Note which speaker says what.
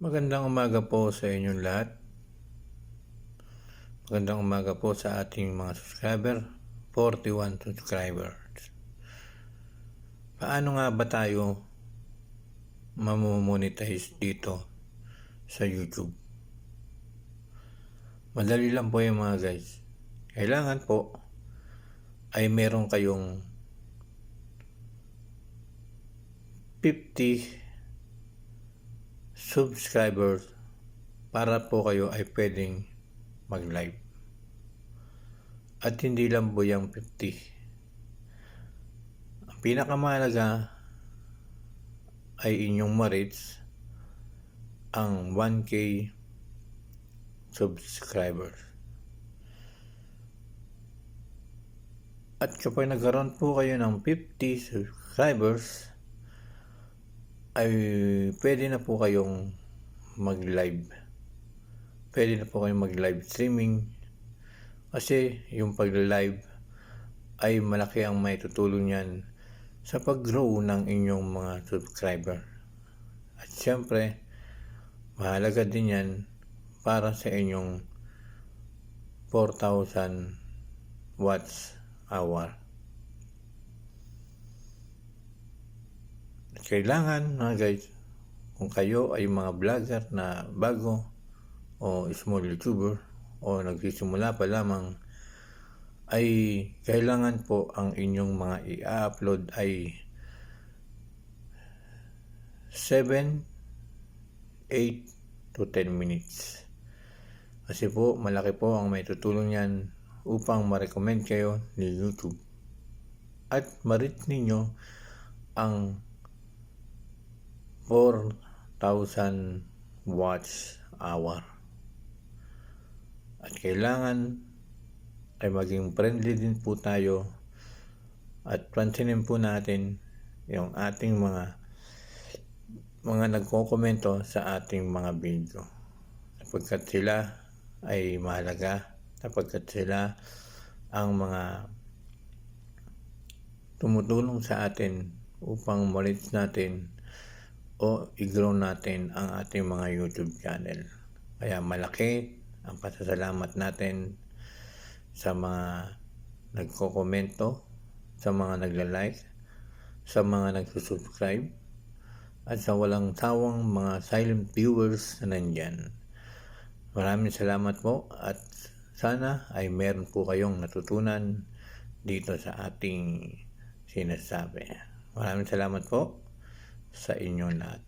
Speaker 1: Magandang umaga po sa inyong lahat. Magandang umaga po sa ating mga subscriber, 41 subscribers. Paano nga ba tayo mamomonetize dito sa YouTube? Madali lang po yung mga guys. Kailangan po ay meron kayong 50 subscribers para po kayo ay pwedeng mag-live. At hindi lang po yung 50. Ang pinakamahalaga ay inyong ma-reach ang 1K subscribers. At kapag nagkaroon po kayo ng 50 subscribers, ay pwede na po kayong mag-live. Pwede na po kayong mag-live streaming. Kasi yung pag-live ay malaki ang may tutulong yan sa pag-grow ng inyong mga subscriber. At syempre, mahalaga din yan para sa inyong 4,000 watts hour. At kailangan mga guys, kung kayo ay mga vlogger na bago o small YouTuber o nagsisimula pa lamang, ay kailangan po ang inyong mga i-upload ay 7, 8 to 10 minutes. Kasi po malaki po ang may tutulong yan upang ma-recommend kayo ni YouTube at ma-reach ninyo ang 4,000 watts hour. At kailangan ay maging friendly din po tayo at pansinin po natin yung ating mga nagko-komento sa ating mga video, sapagkat sila ay mahalaga, sapagkat sila ang mga tumutulong sa atin upang ma-reach natin o i-grow natin ang ating mga YouTube channel. Kaya malaki ang pasasalamat natin sa mga nagko-komento, sa mga nagla-like, sa mga nagsusubscribe, at sa walang sawang mga silent viewers na nandyan. Maraming salamat po at sana ay meron po kayong natutunan dito sa ating sinasabi. Maraming salamat po sa inyong lahat.